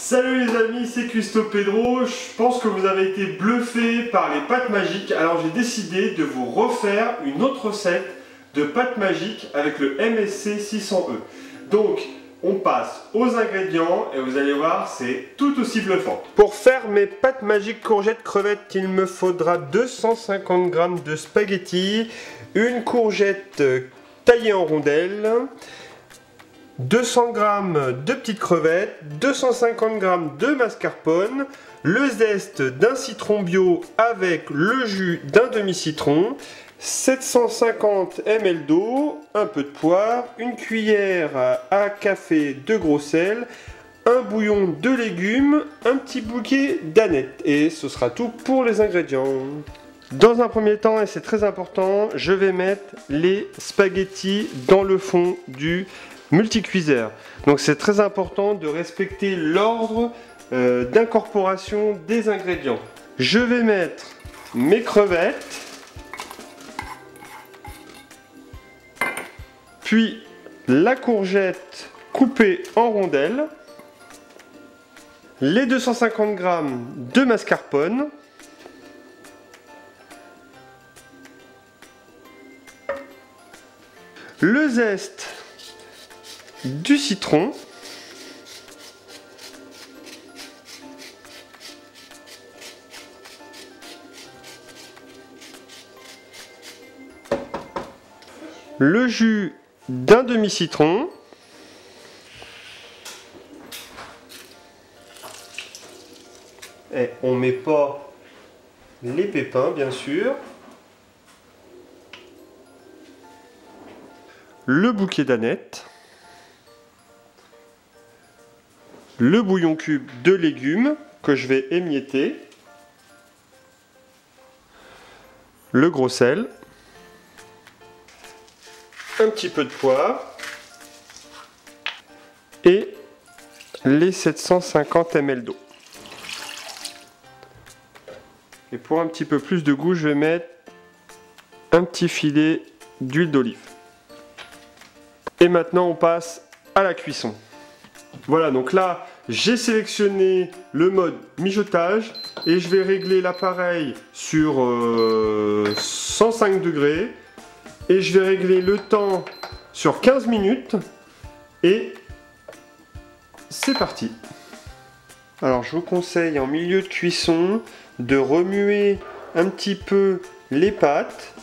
Salut les amis, c'est Custo Pedro. Je pense que vous avez été bluffés par les pâtes magiques. Alors j'ai décidé de vous refaire une autre recette de pâtes magiques avec le MSC 600E. Donc on passe aux ingrédients et vous allez voir, c'est tout aussi bluffant. Pour faire mes pâtes magiques courgettes crevettes, il me faudra 250 g de spaghettis, une courgette taillée en rondelles, 200 g de petites crevettes, 250 g de mascarpone, le zeste d'un citron bio avec le jus d'un demi-citron, 750 ml d'eau, un peu de poivre, une cuillère à café de gros sel, un bouillon de légumes, un petit bouquet d'anettes. Et ce sera tout pour les ingrédients. Dans un premier temps, et c'est très important, je vais mettre les spaghettis dans le fond du multicuiseur. Donc c'est très important de respecter l'ordre d'incorporation des ingrédients. Je vais mettre mes crevettes, puis la courgette coupée en rondelles, les 250 g de mascarpone, le zeste du citron, le jus d'un demi-citron, et on ne met pas les pépins bien sûr, le bouquet d'anettes, le bouillon cube de légumes que je vais émietter, le gros sel, un petit peu de poivre et les 750 ml d'eau. Et pour un petit peu plus de goût, je vais mettre un petit filet d'huile d'olive. Et maintenant on passe à la cuisson. Voilà, donc là j'ai sélectionné le mode mijotage et je vais régler l'appareil sur 105 degrés et je vais régler le temps sur 15 minutes et c'est parti. Alors je vous conseille en milieu de cuisson de remuer un petit peu les pâtes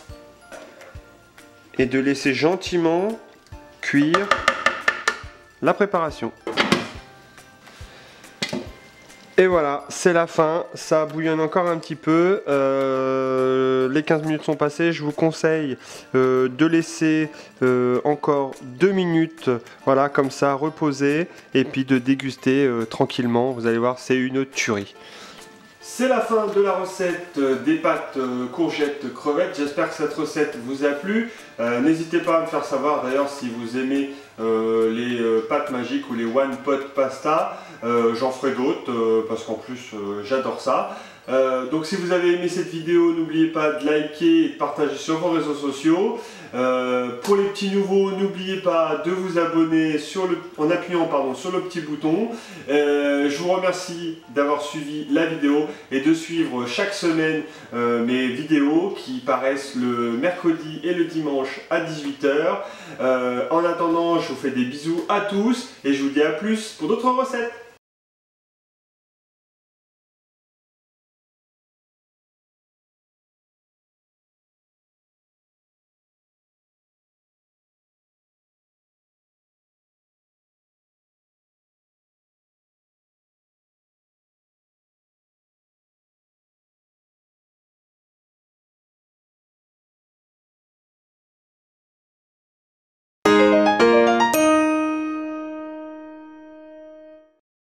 et de laisser gentiment cuire la préparation. Et voilà, c'est la fin, ça bouillonne encore un petit peu, les 15 minutes sont passées, je vous conseille de laisser encore 2 minutes, voilà, comme ça, reposer, et puis de déguster tranquillement, vous allez voir, c'est une tuerie. C'est la fin de la recette des pâtes courgettes crevettes. J'espère que cette recette vous a plu. N'hésitez pas à me faire savoir d'ailleurs si vous aimez les pâtes magiques ou les one pot pasta. J'en ferai d'autres parce qu'en plus j'adore ça. Donc si vous avez aimé cette vidéo, n'oubliez pas de liker et de partager sur vos réseaux sociaux. Pour les petits nouveaux, n'oubliez pas de vous abonner en appuyant sur le petit bouton. Je vous remercie d'avoir suivi la vidéo et de suivre chaque semaine mes vidéos qui paraissent le mercredi et le dimanche à 18 h. En attendant, je vous fais des bisous à tous et je vous dis à plus pour d'autres recettes.